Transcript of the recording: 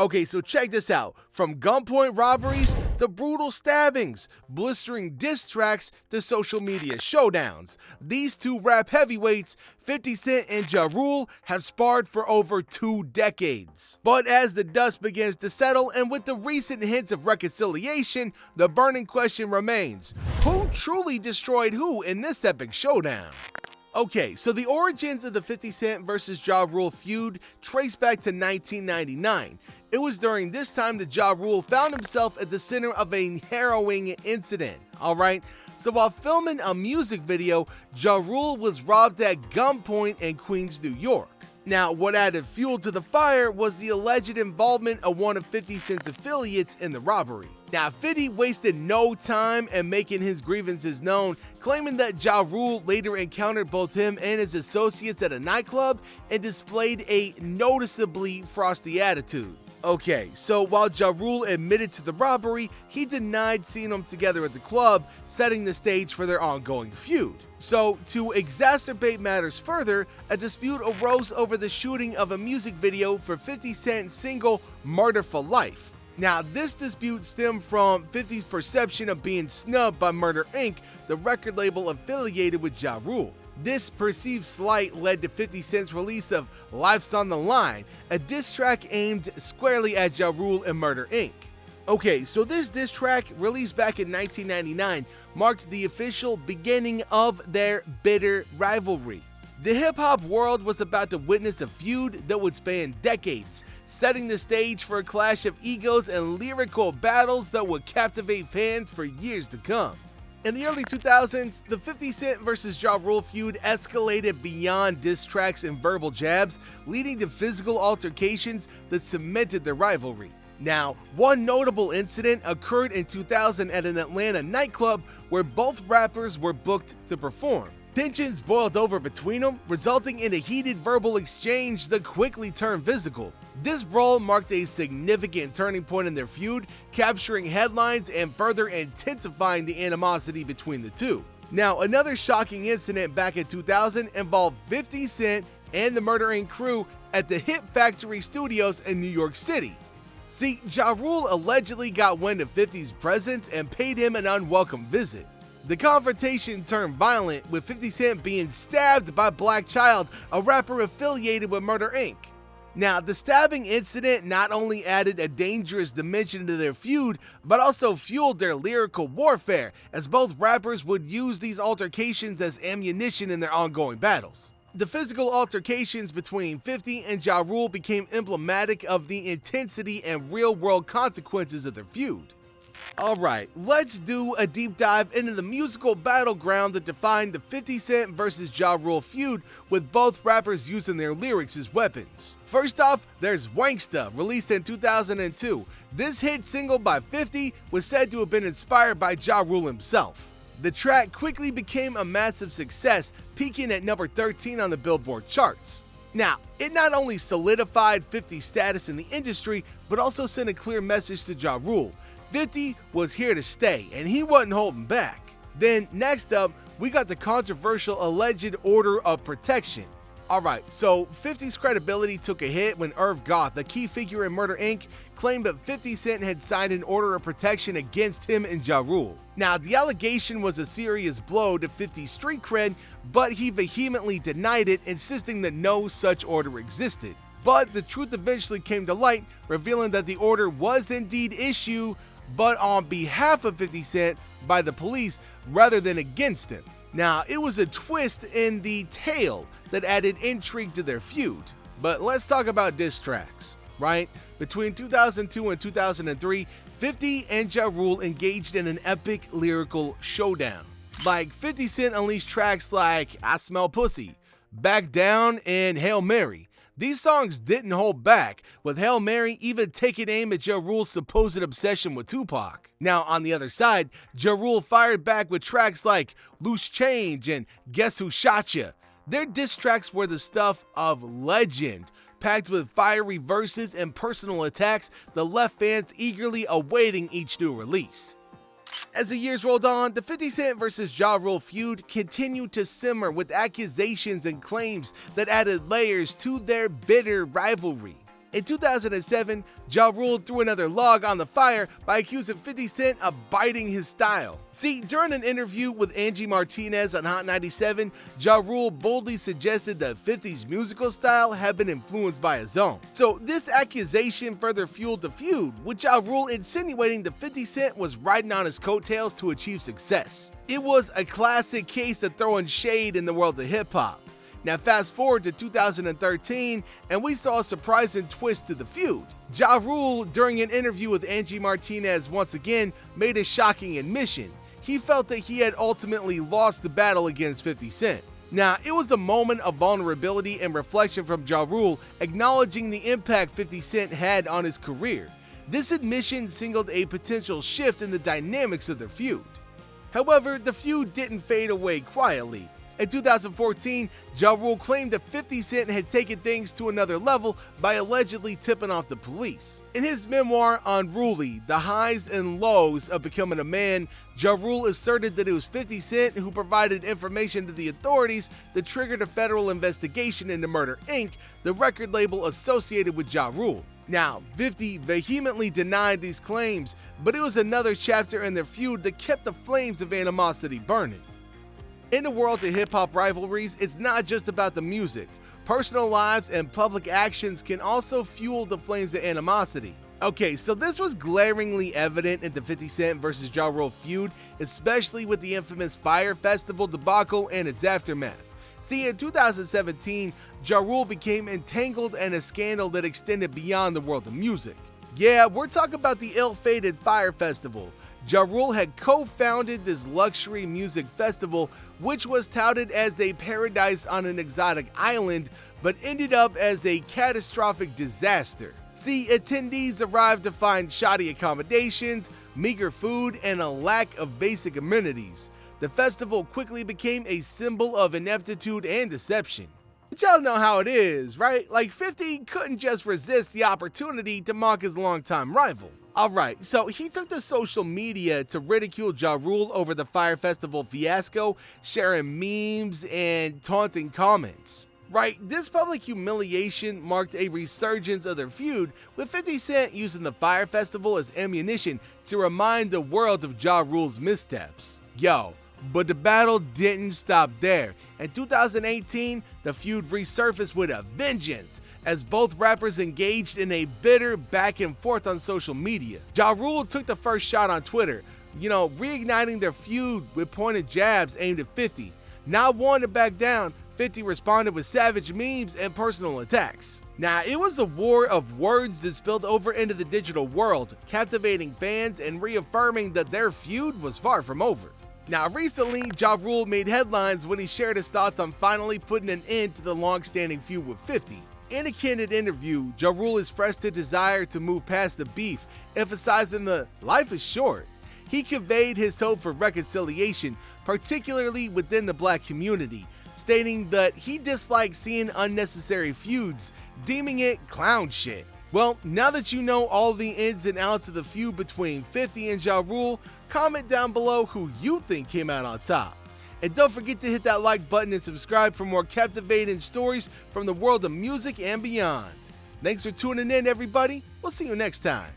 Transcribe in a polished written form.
Okay, so check this out. From gunpoint robberies to brutal stabbings, blistering diss tracks to social media showdowns, these two rap heavyweights, 50 Cent and Ja Rule, have sparred for over 2 decades. But as the dust begins to settle and with the recent hints of reconciliation, the burning question remains: who truly destroyed who in this epic showdown? Okay, so the origins of the 50 Cent versus Ja Rule feud trace back to 1999. It was during this time that Ja Rule found himself at the center of a harrowing incident, alright? So while filming a music video, Ja Rule was robbed at gunpoint in Queens, New York. Now, what added fuel to the fire was the alleged involvement of one of 50 Cent's affiliates in the robbery. Now, 50 wasted no time in making his grievances known, claiming that Ja Rule later encountered both him and his associates at a nightclub and displayed a noticeably frosty attitude. Okay, so while Ja Rule admitted to the robbery, he denied seeing them together at the club, setting the stage for their ongoing feud. So, to exacerbate matters further, a dispute arose over the shooting of a music video for 50 Cent's single Murder for Life. Now, this dispute stemmed from 50's perception of being snubbed by Murder Inc., the record label affiliated with Ja Rule. This perceived slight led to 50 Cent's release of Life's on the Line, a diss track aimed squarely at Ja Rule and Murder Inc. Okay, so this diss track, released back in 1999, marked the official beginning of their bitter rivalry. The hip-hop world was about to witness a feud that would span decades, setting the stage for a clash of egos and lyrical battles that would captivate fans for years to come. In the early 2000s, the 50 Cent vs. Ja Rule feud escalated beyond diss tracks and verbal jabs, leading to physical altercations that cemented their rivalry. Now, one notable incident occurred in 2000 at an Atlanta nightclub where both rappers were booked to perform. Tensions boiled over between them, resulting in a heated verbal exchange that quickly turned physical. This brawl marked a significant turning point in their feud, capturing headlines and further intensifying the animosity between the two. Now, another shocking incident back in 2000 involved 50 Cent and the Murder Inc. crew at the Hit Factory Studios in New York City. See, Ja Rule allegedly got wind of 50's presence and paid him an unwelcome visit. The confrontation turned violent, with 50 Cent being stabbed by Black Child, a rapper affiliated with Murder Inc. Now, the stabbing incident not only added a dangerous dimension to their feud, but also fueled their lyrical warfare, as both rappers would use these altercations as ammunition in their ongoing battles. The physical altercations between 50 and Ja Rule became emblematic of the intensity and real-world consequences of their feud. Alright, let's do a deep dive into the musical battleground that defined the 50 Cent vs. Ja Rule feud, with both rappers using their lyrics as weapons. First off, there's Wanksta, released in 2002. This hit single by 50 was said to have been inspired by Ja Rule himself. The track quickly became a massive success, peaking at number 13 on the Billboard charts. Now, it not only solidified 50's status in the industry, but also sent a clear message to Ja Rule. 50 was here to stay, and he wasn't holding back. Then next up, we got the controversial alleged order of protection. Alright, so 50's credibility took a hit when Irv Goth, a key figure in Murder Inc., claimed that 50 Cent had signed an order of protection against him and Ja Rule. Now, the allegation was a serious blow to 50's street cred, but he vehemently denied it, insisting that no such order existed. But the truth eventually came to light, revealing that the order was indeed issued, but on behalf of 50 Cent by the police rather than against him. Now, it was a twist in the tale that added intrigue to their feud. But let's talk about diss tracks, right? Between 2002 and 2003, 50 and Ja Rule engaged in an epic lyrical showdown. Like, 50 Cent unleashed tracks like I Smell Pussy, Back Down, and Hail Mary. These songs didn't hold back, with Hail Mary even taking aim at Ja Rule's supposed obsession with Tupac. Now, on the other side, Ja Rule fired back with tracks like Loose Change and Guess Who Shot Ya. Their diss tracks were the stuff of legend, packed with fiery verses and personal attacks that left fans eagerly awaiting each new release. As the years rolled on, the 50 Cent vs. Ja Rule feud continued to simmer with accusations and claims that added layers to their bitter rivalry. In 2007, Ja Rule threw another log on the fire by accusing 50 Cent of biting his style. See, during an interview with Angie Martinez on Hot 97, Ja Rule boldly suggested that 50's musical style had been influenced by his own. So this accusation further fueled the feud, with Ja Rule insinuating that 50 Cent was riding on his coattails to achieve success. It was a classic case of throwing shade in the world of hip-hop. Now fast forward to 2013, and we saw a surprising twist to the feud. Ja Rule, during an interview with Angie Martinez once again, made a shocking admission. He felt that he had ultimately lost the battle against 50 Cent. Now, it was a moment of vulnerability and reflection from Ja Rule, acknowledging the impact 50 Cent had on his career. This admission signaled a potential shift in the dynamics of the feud. However, the feud didn't fade away quietly. In 2014, Ja Rule claimed that 50 Cent had taken things to another level by allegedly tipping off the police. In his memoir, Unruly: The Highs and Lows of Becoming a Man, Ja Rule asserted that it was 50 Cent who provided information to the authorities that triggered a federal investigation into Murder Inc., the record label associated with Ja Rule. Now, 50 vehemently denied these claims, but it was another chapter in their feud that kept the flames of animosity burning. In the world of hip-hop rivalries, it's not just about the music. Personal lives and public actions can also fuel the flames of animosity. Okay, so this was glaringly evident in the 50 Cent vs. Ja Rule feud, especially with the infamous Fyre Festival debacle and its aftermath. See, in 2017, Ja Rule became entangled in a scandal that extended beyond the world of music. Yeah, we're talking about the ill-fated Fyre Festival. Ja Rule had co-founded this luxury music festival, which was touted as a paradise on an exotic island, but ended up as a catastrophic disaster. See, attendees arrived to find shoddy accommodations, meager food, and a lack of basic amenities. The festival quickly became a symbol of ineptitude and deception. But y'all know how it is, right? Like 50 couldn't just resist the opportunity to mock his longtime rival. Alright, so he took to social media to ridicule Ja Rule over the Fyre Festival fiasco, sharing memes and taunting comments. Right, this public humiliation marked a resurgence of their feud, with 50 Cent using the Fyre Festival as ammunition to remind the world of Ja Rule's missteps. Yo, but the battle didn't stop there. In 2018, the feud resurfaced with a vengeance, as both rappers engaged in a bitter back and forth on social media. Ja Rule took the first shot on Twitter, reigniting their feud with pointed jabs aimed at 50. Not wanting to back down, 50 responded with savage memes and personal attacks. Now, it was a war of words that spilled over into the digital world, captivating fans and reaffirming that their feud was far from over. Now, recently, Ja Rule made headlines when he shared his thoughts on finally putting an end to the long-standing feud with 50. In a candid interview, Ja Rule expressed a desire to move past the beef, emphasizing that life is short. He conveyed his hope for reconciliation, particularly within the black community, stating that he disliked seeing unnecessary feuds, deeming it clown shit. Well, now that you know all the ins and outs of the feud between 50 and Ja Rule, comment down below who you think came out on top. And don't forget to hit that like button and subscribe for more captivating stories from the world of music and beyond. Thanks for tuning in, everybody. We'll see you next time.